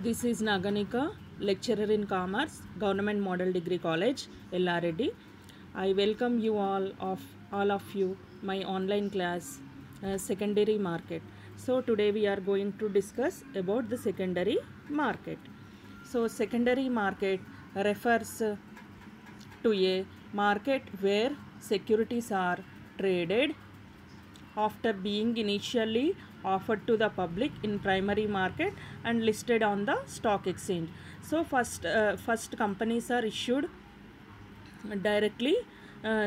This is Naganika, lecturer in Commerce, Government Model Degree College, LRD. I welcome you all of you, my online class, secondary market. So today we are going to discuss about the secondary market. So secondary market refers to a market where securities are traded after being initially offered to the public in primary market and listed on the stock exchange. So first companies are issued directly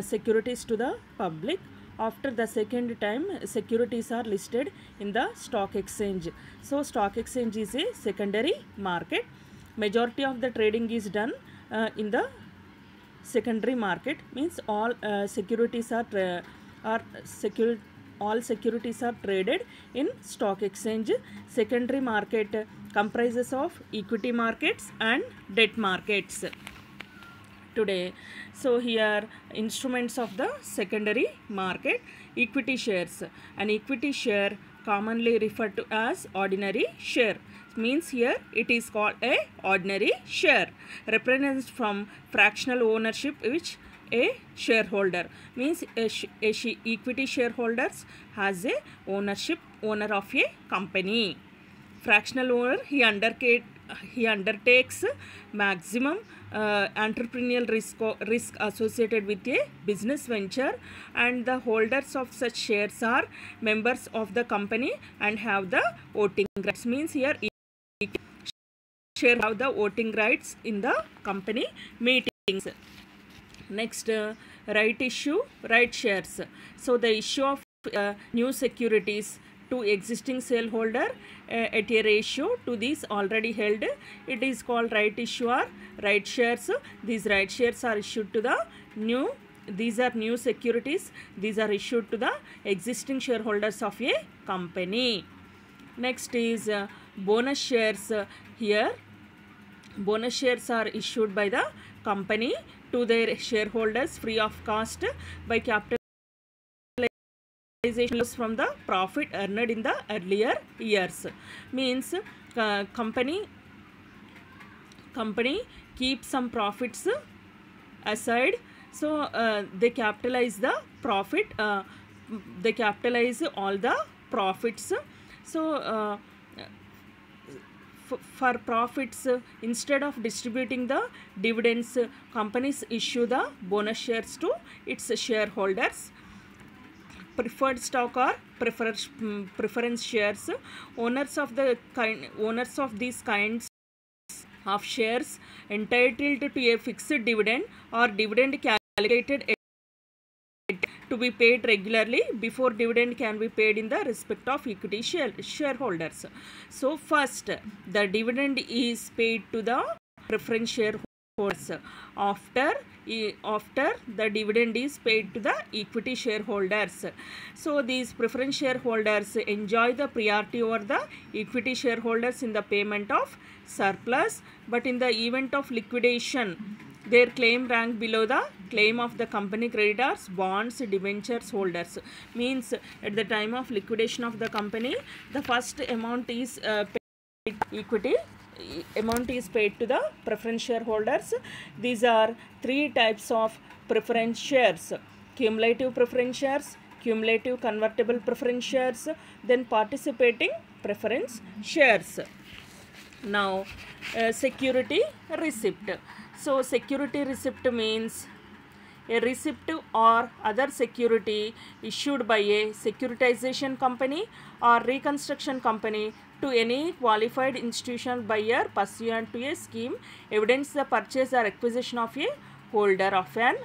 securities to the public. After the second time, securities are listed in the stock exchange. So stock exchange is a secondary market. Majority of the trading is done in the secondary market, means all securities are all securities are traded in stock exchange. Secondary market comprises of equity markets and debt markets today. So here instruments of the secondary market. Equity shares. An equity share commonly referred to as ordinary share, means here it is called a ordinary share, represents from fractional ownership which a shareholder, means equity shareholders has a owner of a company. Fractional owner, he undertakes maximum entrepreneurial risk associated with a business venture, and the holders of such shares are members of the company and have the voting rights, means here share have the voting rights in the company meetings. Next, right issue, right shares. So the issue of new securities to existing shareholder at a ratio to these already held, it is called right issue or right shares. These right shares are issued to the new, these are new securities, these are issued to the existing shareholders of a company. Next is bonus shares. Here bonus shares are issued by the company to their shareholders free of cost by capitalization from the profit earned in the earlier years, means company keeps some profits aside, so they capitalize the profit, they capitalize all the profits. So for profits, instead of distributing the dividends, companies issue the bonus shares to its shareholders. Preferred stock or preference shares. Owners of these kinds of shares entitled to a fixed dividend or dividend calculated to be paid regularly before dividend can be paid in the respect of equity shareholders. So first the dividend is paid to the preference shareholders. After the dividend is paid to the equity shareholders. So these preference shareholders enjoy the priority over the equity shareholders in the payment of surplus, but in the event of liquidation, their claim rank below the claim of the company creditors, bonds, debentures holders, means at the time of liquidation of the company, the first amount is paid equity amount is paid to the preference shareholders. These are three types of preference shares: cumulative preference shares, cumulative convertible preference shares, then participating preference shares. Now security receipt. So security receipt means a receipt or other security issued by a securitization company or reconstruction company to any qualified institutional buyer pursuant to a scheme evidence the purchase or acquisition of a holder of an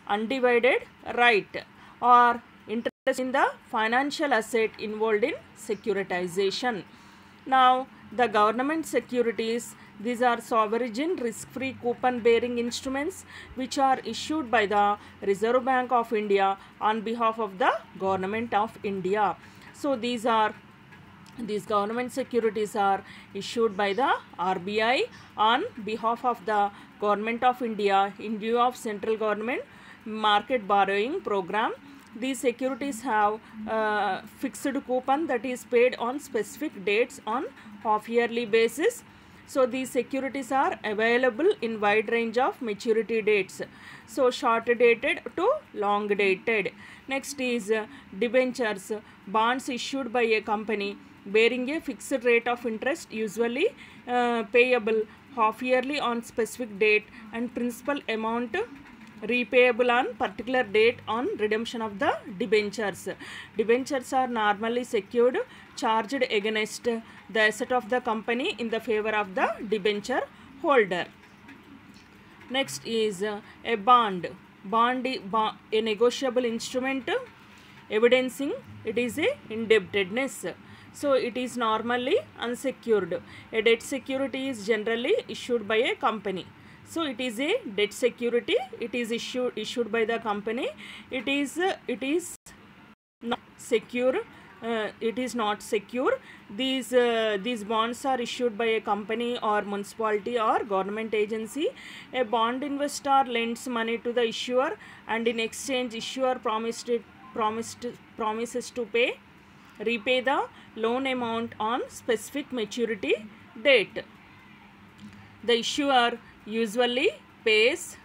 undivided right or interest in the financial asset involved in securitization. Now the government securities, these are sovereign risk-free coupon-bearing instruments which are issued by the Reserve Bank of India on behalf of the Government of India. So these government securities are issued by the RBI on behalf of the Government of India in view of central government market borrowing program. These securities have fixed coupon that is paid on specific dates on half-yearly basis. So these securities are available in wide range of maturity dates. So short dated to long dated. Next is debentures, bonds issued by a company bearing a fixed rate of interest, usually payable half yearly on specific date, and principal amount repayable on particular date on redemption of the debentures. Debentures are normally secured, charged against the asset of the company in the favor of the debenture holder. Next is a bond. A negotiable instrument evidencing it is a indebtedness. So it is normally unsecured. A debt security is generally issued by a company. So it is a debt security. It is issued by the company. It is not secure. It is not secure. These bonds are issued by a company or municipality or government agency. A bond investor lends money to the issuer, and in exchange issuer promises to repay the loan amount on specific maturity date. The issuer usually pays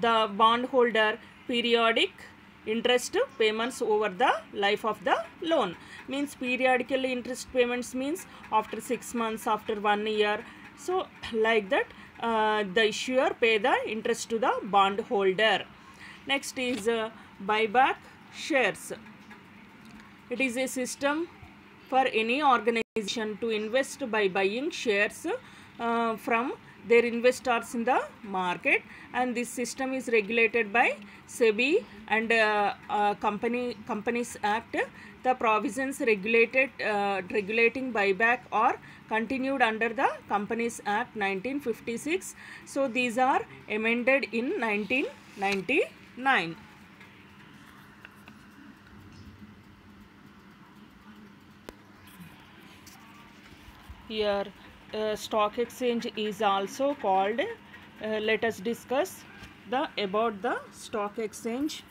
the bondholder periodic interest payments over the life of the loan. Means periodically interest payments means after 6 months, after 1 year. So like that the issuer pay the interest to the bondholder. Next is buyback shares. It is a system for any organization to invest by buying shares from their investors in the market, and this system is regulated by SEBI and Companies Act. The provisions regulating buyback are continued under the Companies Act 1956. So these are amended in 1999. Here stock exchange is also called. Let us discuss about the stock exchange.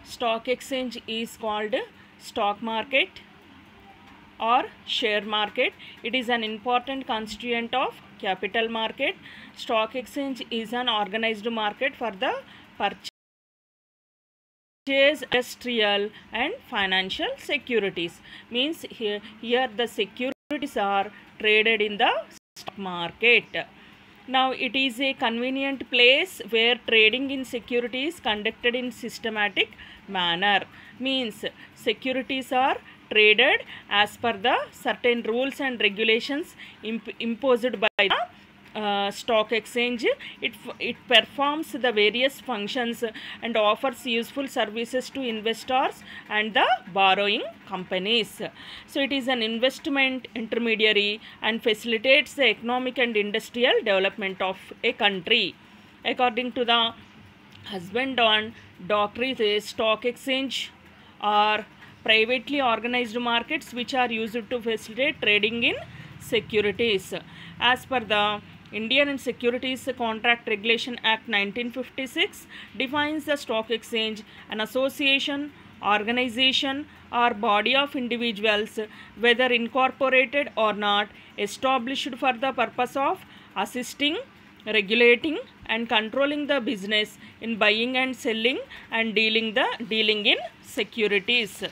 Stock exchange is called stock market or share market. It is an important constituent of capital market. Stock exchange is an organized market for the purchase industrial and financial securities. Means here the securities are traded in the stock market. Now it is a convenient place where trading in securities conducted in systematic manner. Means securities are traded as per the certain rules and regulations imposed by the stock exchange. It performs the various functions and offers useful services to investors and the borrowing companies. So it is an investment intermediary and facilitates the economic and industrial development of a country. According to the husband on doctrine, the stock exchange are privately organized markets which are used to facilitate trading in securities. As per the Indian and Securities Contract Regulation Act 1956 defines the stock exchange an association, organization or body of individuals, whether incorporated or not, established for the purpose of assisting, regulating and controlling the business in buying and selling and dealing in securities.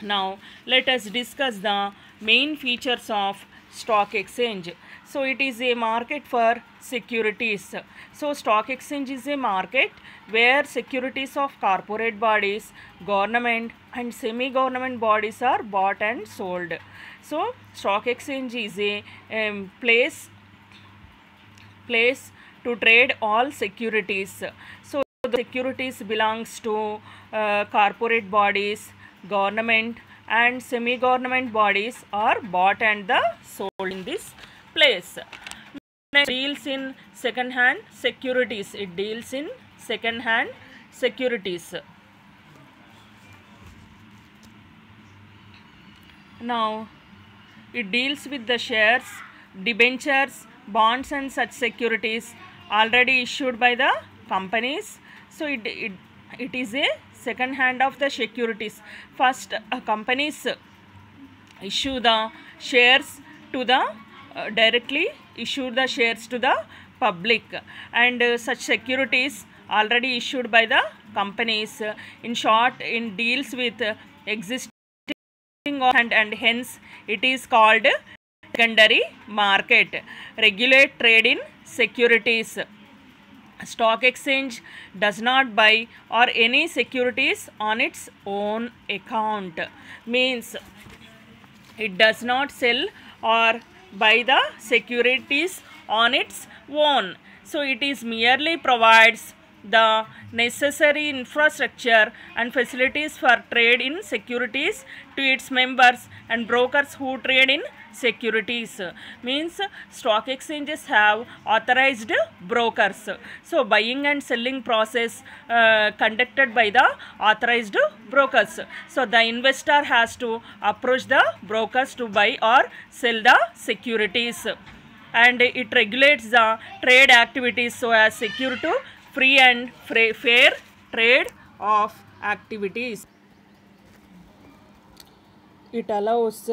Now let us discuss the main features of stock exchange. So it is a market for securities. So stock exchange is a market where securities of corporate bodies, government and semi-government bodies are bought and sold. So stock exchange is a place to trade all securities. So the securities belongs to corporate bodies, government and semi-government bodies are bought and sold in this place. Next, deals in second-hand securities. It deals in second-hand securities. Now, it deals with the shares, debentures, bonds and such securities already issued by the companies. So it is a second hand of the securities. First, companies issue the shares to the directly issue the shares to the public, and such securities already issued by the companies. In short, in deals with existing and hence it is called secondary market. Regulate trade in securities. Stock exchange does not buy or any securities on its own account. Means it does not sell or buy the securities on its own. So it is merely provides the necessary infrastructure and facilities for trade in securities to its members and brokers who trade in securities. Means stock exchanges have authorized brokers. So buying and selling process conducted by the authorized brokers. So the investor has to approach the brokers to buy or sell the securities, and it regulates the trade activities so as secure to free and fair trade of activities. It allows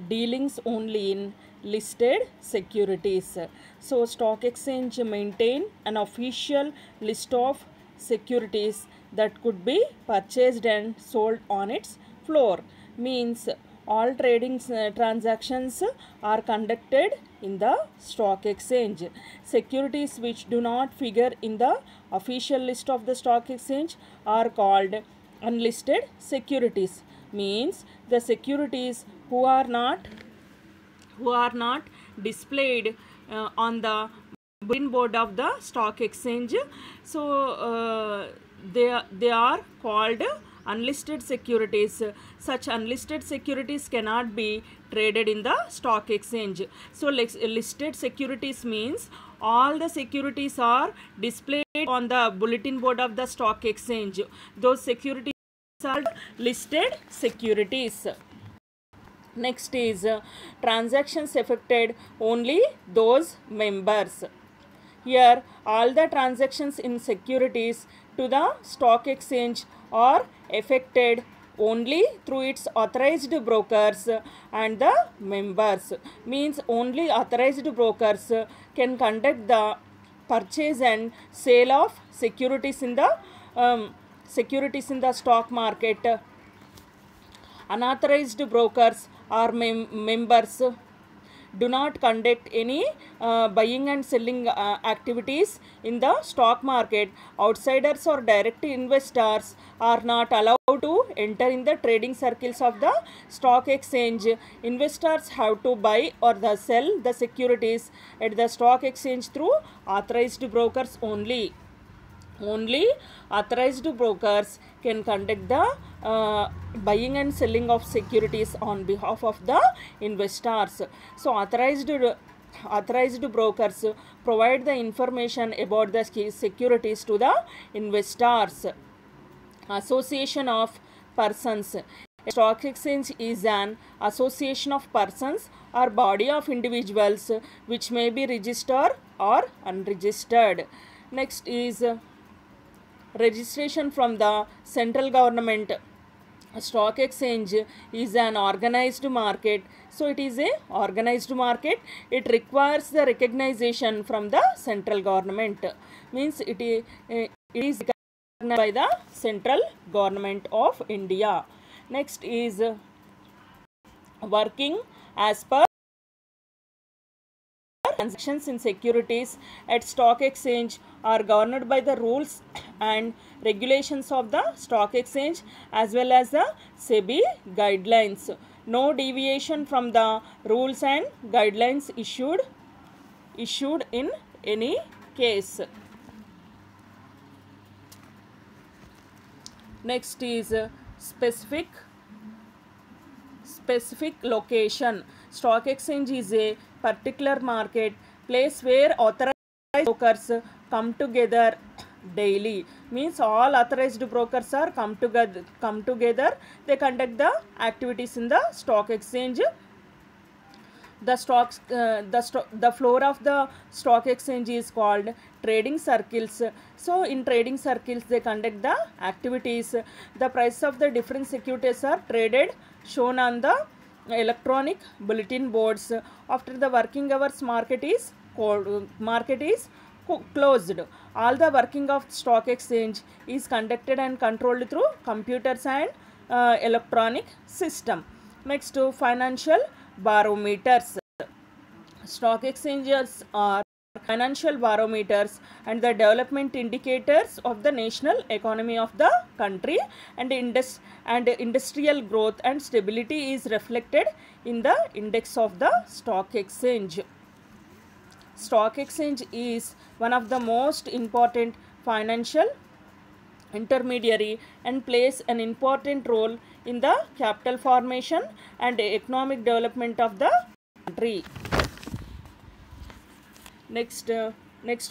dealings only in listed securities. So stock exchange maintain an official list of securities that could be purchased and sold on its floor. Means all trading transactions are conducted in the stock exchange. Securities which do not figure in the official list of the stock exchange are called unlisted securities. Means the securities who are not displayed on the bulletin board of the stock exchange, so they are called unlisted securities. Such unlisted securities cannot be traded in the stock exchange. So listed securities means all the securities are displayed on the bulletin board of the stock exchange. Those securities are listed securities. Next is transactions affected only those members. Here all the transactions in securities to the stock exchange are affected only through its authorized brokers and the members. Means only authorized brokers can conduct the purchase and sale of securities in the stock market. Unauthorized brokers or members do not conduct any buying and selling activities in the stock market. Outsiders or direct investors are not allowed to enter in the trading circles of the stock exchange. Investors have to buy or sell the securities at the stock exchange through authorized brokers only. Only authorized brokers can conduct the buying and selling of securities on behalf of the investors. So authorized brokers provide the information about the securities to the investors. Association of persons. A stock exchange is an association of persons or body of individuals which may be registered or unregistered. Next is registration from the central government. A stock exchange is an organized market. So it is a organized market. It requires the recognition from the central government. Means it is recognized by the central government of India. Next is working as per transactions in securities at stock exchange are governed by the rules and regulations of the stock exchange as well as the SEBI guidelines. No deviation from the rules and guidelines issued in any case. Next is specific location. Stock exchange is a particular market place where authorized brokers come together daily. Means all authorized brokers are come together. They conduct the activities in the stock exchange. The floor of the stock exchange is called trading circles. So in trading circles they conduct the activities. The price of the different securities are traded, shown on the electronic bulletin boards. After the working hours, market is closed. All the working of stock exchange is conducted and controlled through computers and electronic system. Next to financial barometers. Stock exchanges are financial barometers and the development indicators of the national economy of the country, and industrial growth and stability is reflected in the index of the stock exchange. Stock exchange is one of the most important financial intermediary and plays an important role in the capital formation and economic development of the country. Next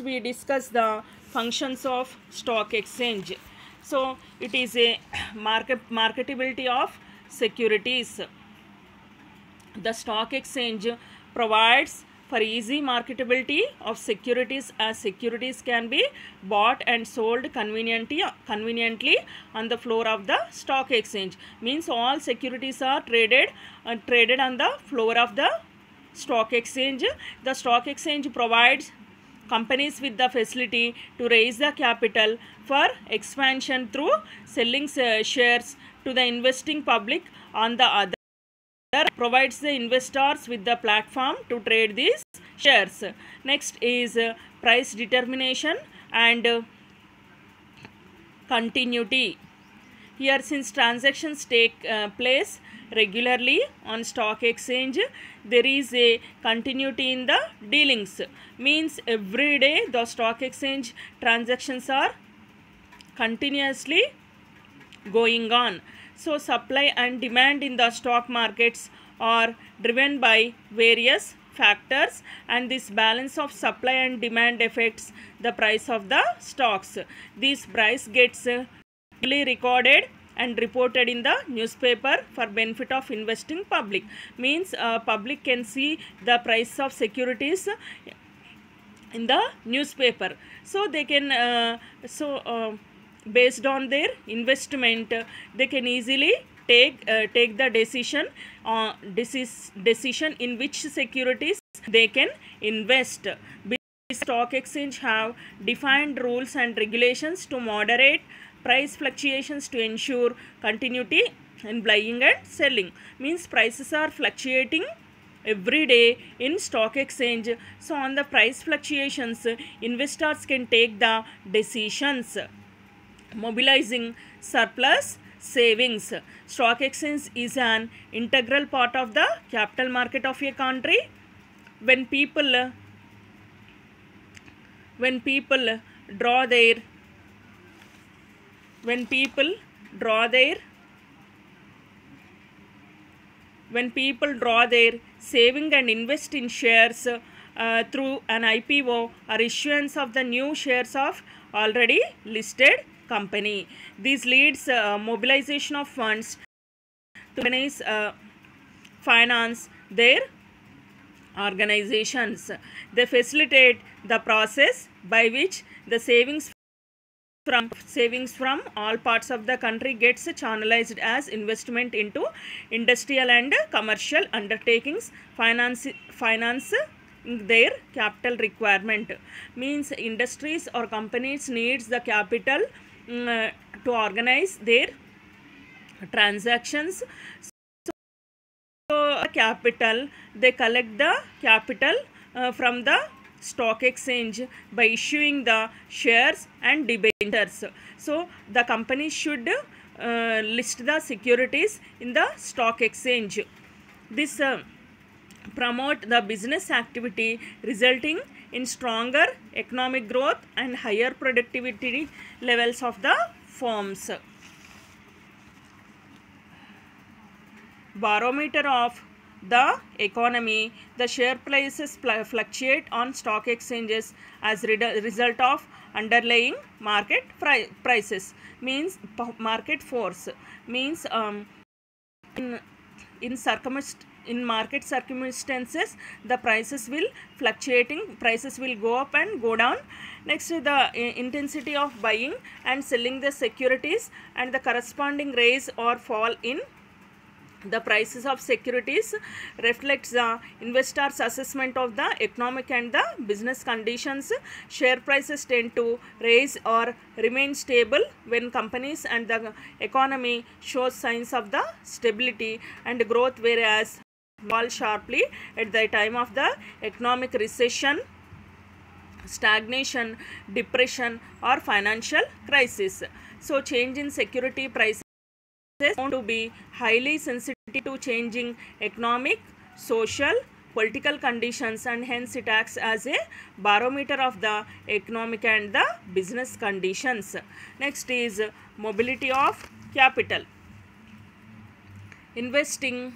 we discuss the functions of stock exchange. So it is a marketability of securities. The stock exchange provides for easy marketability of securities, as securities can be bought and sold conveniently on the floor of the stock exchange. Means all securities are traded on the floor of the stock exchange. The stock exchange provides companies with the facility to raise the capital for expansion through selling shares to the investing public. On the other, provides the investors with the platform to trade these shares. Next is price determination and continuity. Here, since transactions take place regularly on stock exchange, there is a continuity in the dealings. Means every day the stock exchange transactions are continuously going on. So supply and demand in the stock markets are driven by various factors, and this balance of supply and demand affects the price of the stocks. This price gets recorded and reported in the newspaper for benefit of investing public. Means public can see the price of securities in the newspaper, so they can based on their investment they can easily take the decision in which securities they can invest. Stock exchange have defined rules and regulations to moderate price fluctuations to ensure continuity in buying and selling. Means prices are fluctuating every day in stock exchange, so on the price fluctuations investors can take the decisions, mobilizing surplus savings. Stock exchange is an integral part of the capital market of a country. When people draw their saving and invest in shares through an IPO or issuance of the new shares of already listed company, this leads mobilization of funds to finance their organizations. They facilitate the process by which the savings from all parts of the country gets channelized as investment into industrial and commercial undertakings, finance their capital requirement. Means industries or companies needs the capital to organize their transactions. So capital, they collect the capital from the stock exchange by issuing the shares and debentures. So the company should list the securities in the stock exchange. This promote the business activity, resulting in stronger economic growth and higher productivity levels of the firms. Barometer of the economy. The share prices fluctuate on stock exchanges as result of underlying market prices. Means market force. Means in market circumstances the prices will fluctuating, prices will go up and go down. Next, the intensity of buying and selling the securities and the corresponding rise or fall in The prices of securities reflects the investor's assessment of the economic and the business conditions. Share prices tend to rise or remain stable when companies and the economy shows signs of the stability and growth, whereas fall sharply at the time of the economic recession, stagnation, depression, or financial crisis. So change in security prices found to be highly sensitive to changing economic, social, political conditions, and hence it acts as a barometer of the economic and the business conditions. Next is mobility of capital. Investing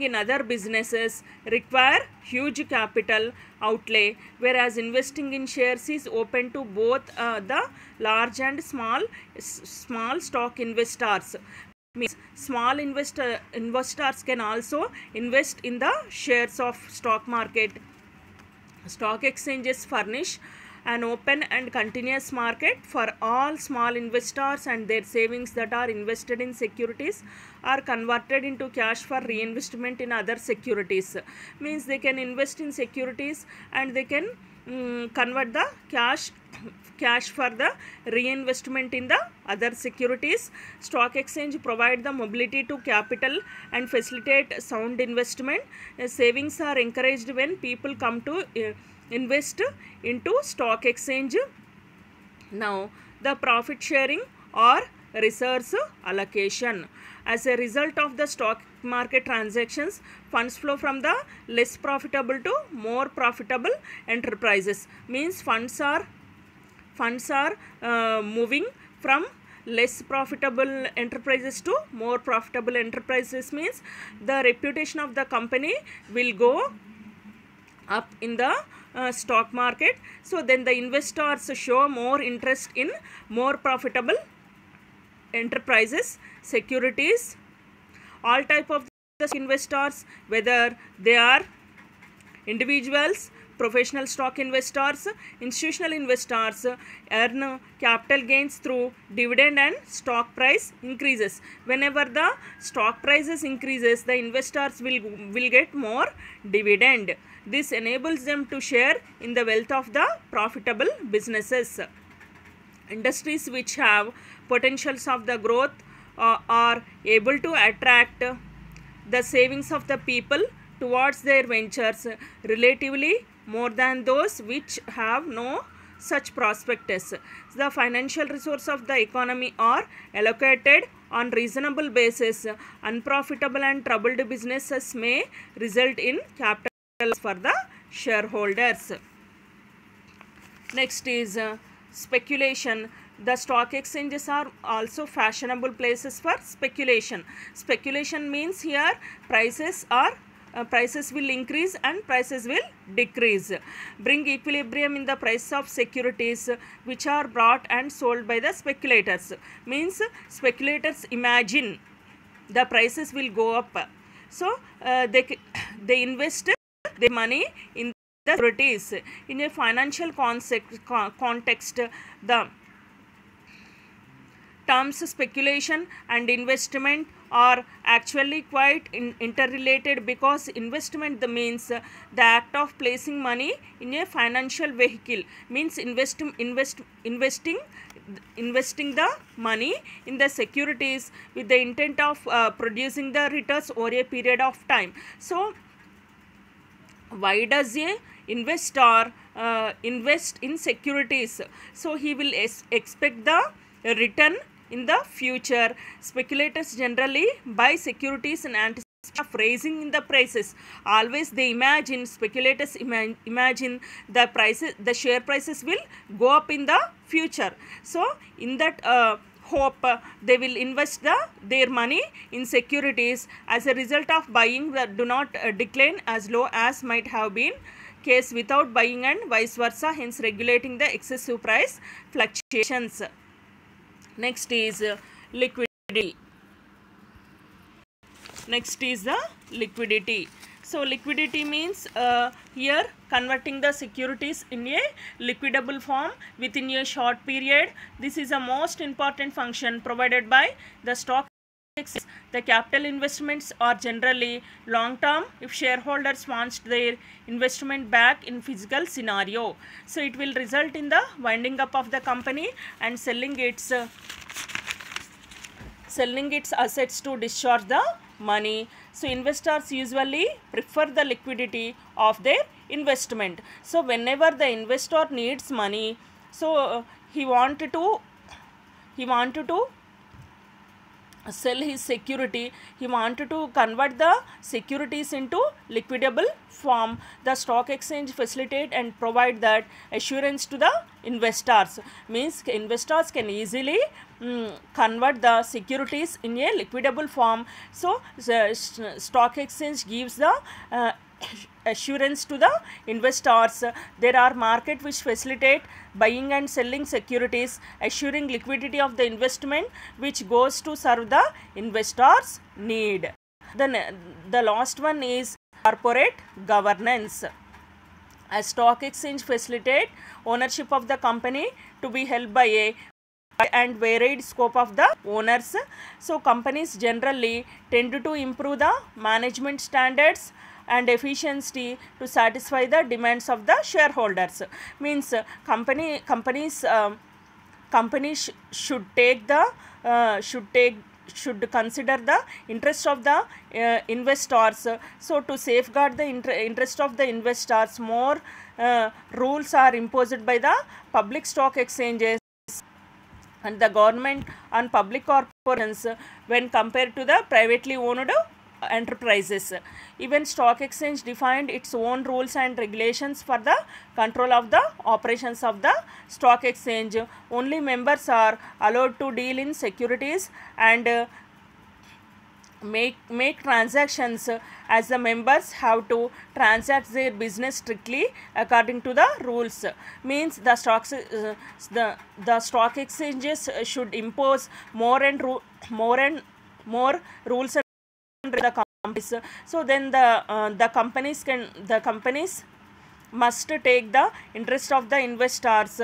in other businesses require huge capital outlay, whereas investing in shares is open to both the large and small stock investors. Means small investors can also invest in the shares of stock market. Stock exchanges furnish an open and continuous market for all small investors, and their savings that are invested in securities are converted into cash for reinvestment in other securities. Means they can invest in securities and they can convert the cash for the reinvestment in the other securities. Stock exchange provide the mobility to capital and facilitate sound investment. Savings are encouraged when people come to invest into stock exchange. Now the profit sharing or resource allocation. As a result of the stock market transactions, funds flow from the less profitable to more profitable enterprises. Means funds are moving from less profitable enterprises to more profitable enterprises. Means the reputation of the company will go up in the stock market. So then the investors show more interest in more profitable enterprises, securities. All type of investors, whether they are individuals, professional stock investors, institutional investors, earn capital gains through dividend and stock price increases. Whenever the stock prices increases, the investors will get more dividend. This enables them to share in the wealth of the profitable businesses. Industries which have potentials of the growth are able to attract the savings of the people towards their ventures relatively more than those which have no such prospectus. The financial resources of the economy are allocated on reasonable basis. Unprofitable and troubled businesses may result in capital for the shareholders. Next is speculation. The stock exchanges are also fashionable places for speculation. Speculation means here prices will increase and prices will decrease. Bring equilibrium in the price of securities which are bought and sold by the speculators. Means speculators imagine the prices will go up. So they invest their money in the securities. In a financial context, the terms speculation and investment are actually quite interrelated, because investment means the act of placing money in a financial vehicle. Means investing the money in the securities with the intent of producing the returns over a period of time. So why does a investor invest in securities? So he will expect the return in the future. Speculators generally buy securities in anticipation of raising in the prices. Always they imagine, speculators imagine the prices, the share prices will go up in the future. So in that hope, they will invest their money in securities. As a result of buying, that do not decline as low as might have been case without buying, and vice versa, hence regulating the excessive price fluctuations. Next is liquidity. Next is the liquidity. So liquidity means here converting the securities in a liquidable form within a short period. This is a most important function provided by the stock exchange, the capital investments are generally long term if shareholders want their investment back in physical scenario. So it will result in the winding up of the company and selling its assets to discharge the money. So investors usually prefer the liquidity of their investment. So whenever the investor needs money, so he wanted to sell his security, he wanted to convert the securities into liquidable form. The stock exchange facilitate and provide that assurance to the investors. Means investors can easily convert the securities in a liquidable form. So the stock exchange gives the assurance to the investors. There are market which facilitate buying and selling securities, assuring liquidity of the investment which goes to serve the investors' need. The last one is corporate governance. A stock exchange facilitate ownership of the company to be held by a and varied scope of the owners. So companies generally tend to improve the management standards and efficiency to satisfy the demands of the shareholders. Means companies should consider the interest of the investors. So to safeguard the interest of the investors, more rules are imposed by the public stock exchanges and the government on public corporations when compared to the privately owned enterprises. Even stock exchange defined its own rules and regulations for the control of the operations of the stock exchange. Only members are allowed to deal in securities and make transactions, as the members have to transact their business strictly according to the rules. Means the stock exchanges should impose more rules and the companies. So then the companies must take the interest of the investors.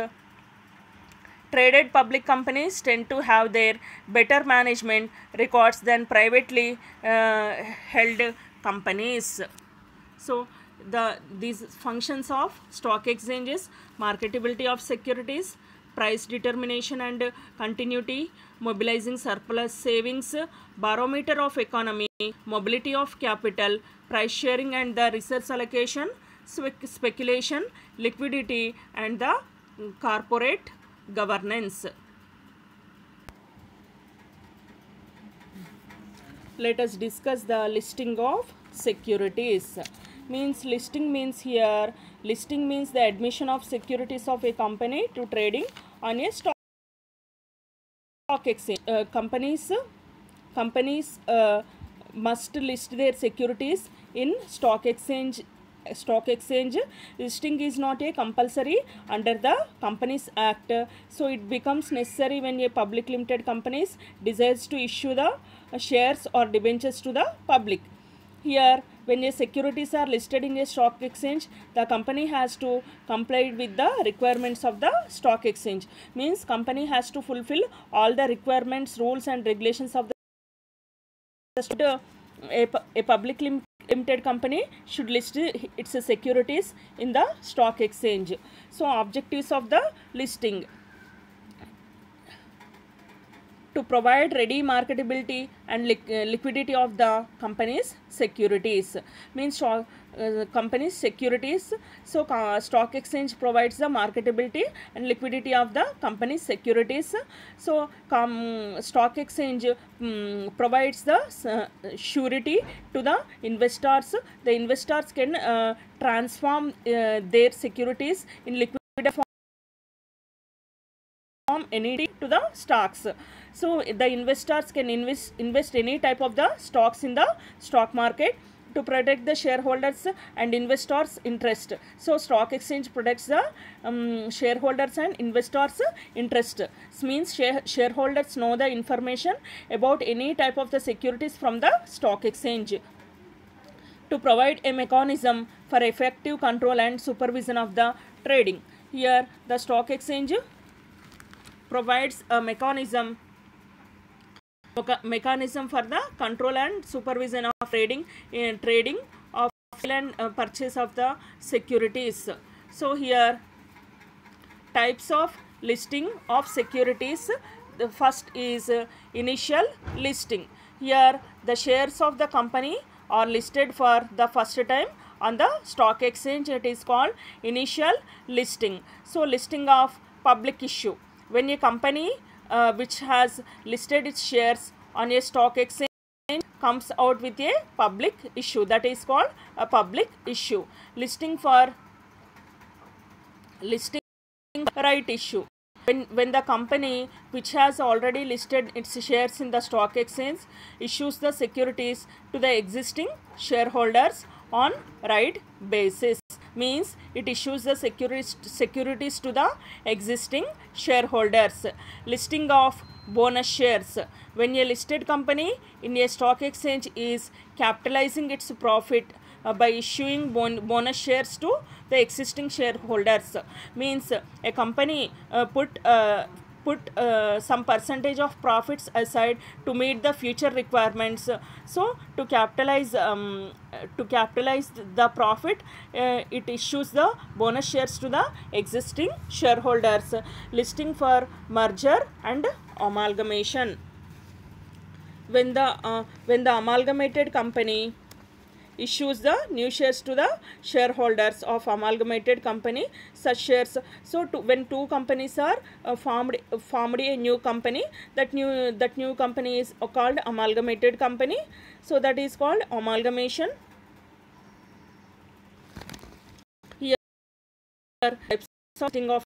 Traded public companies tend to have their better management records than privately held companies. So these functions of stock exchanges: marketability of securities, price determination and continuity, mobilizing surplus savings, barometer of economy, mobility of capital, price sharing and the research allocation, speculation, liquidity and the corporate governance. Let us discuss the listing of securities. Means listing means the admission of securities of a company to trading on a stock exchange. Companies must list their securities in stock exchange. Listing is not a compulsory under the Companies Act. So it becomes necessary when a public limited companies desires to issue the shares or debentures to the public. Here, when a securities are listed in a stock exchange, the company has to comply with the requirements of the stock exchange. Means company has to fulfill all the requirements, rules and regulations of the a public limited company should list its securities in the stock exchange. So objectives of the listing: to provide ready marketability and liquidity of the company's securities. Means company's securities. So stock exchange provides the marketability and liquidity of the company's securities. So stock exchange provides the surety to the investors. The investors can transform their securities in liquid form any to the stocks. So the investors can invest any type of the stocks in the stock market to protect the shareholders and investors' interest. So stock exchange protects the shareholders and investors' interest. This means shareholders know the information about any type of the securities from the stock exchange. To provide a mechanism for effective control and supervision of the trading. Here the stock exchange provides a mechanism mechanism for the control and supervision of trading of sale and purchase of the securities. So here types of listing of securities. The first is initial listing. Here the shares of the company are listed for the first time on the stock exchange. It is called initial listing. So listing of public issue. When a company which has listed its shares on a stock exchange comes out with a public issue, that is called a public issue. Listing right issue. When the company which has already listed its shares in the stock exchange issues the securities to the existing shareholders on right basis, means it issues the securities to the existing shareholders. Listing of bonus shares. When a listed company in a stock exchange is capitalizing its profit by issuing bonus shares to the existing shareholders, means a company put some percentage of profits aside to meet the future requirements. So to capitalize the profit, it issues the bonus shares to the existing shareholders. Listing for merger and amalgamation. When the amalgamated company issues the new shares to the shareholders of amalgamated company, such shares. So when two companies are formed a new company, that new company is called amalgamated company. So that is called amalgamation. Here listing of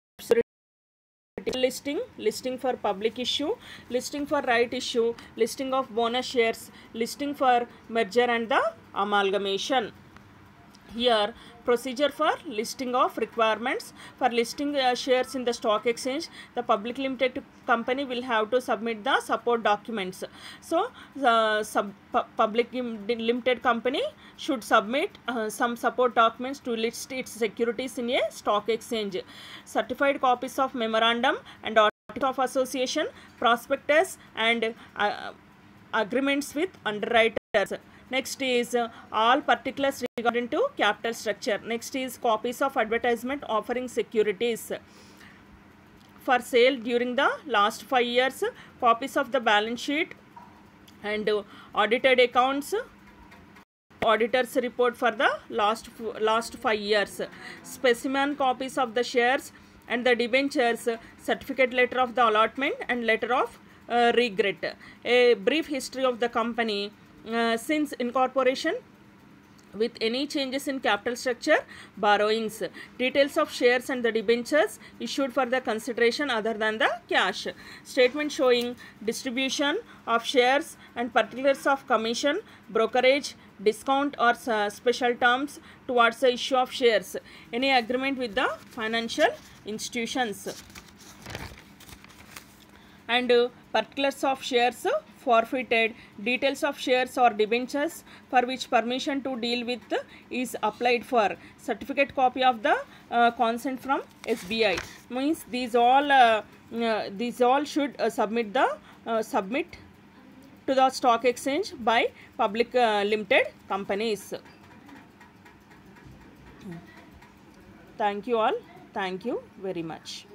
listing for public issue, listing for right issue, listing of bonus shares, listing for merger and the amalgamation. Here procedure for listing of requirements. For listing shares in the stock exchange, the public limited company will have to submit the support documents. So public limited company should submit some support documents to list its securities in a stock exchange. Certified copies of memorandum and articles of association, prospectus and agreements with underwriters. Next is all particulars regarding to capital structure. Next is copies of advertisement offering securities for sale during the last 5 years, copies of the balance sheet and audited accounts, auditor's report for the last 5 years, specimen copies of the shares and the debentures, certificate letter of the allotment and letter of regret. A brief history of the company since incorporation with any changes in capital structure, borrowings, details of shares and the debentures issued for the consideration other than the cash, statement showing distribution of shares and particulars of commission, brokerage, discount or special terms towards the issue of shares, any agreement with the financial institutions, and particulars of shares forfeited, details of shares or debentures for which permission to deal with is applied for, certificate copy of the consent from SBI. Means these all should submit to the stock exchange by public limited companies. Thank you all. Thank you very much.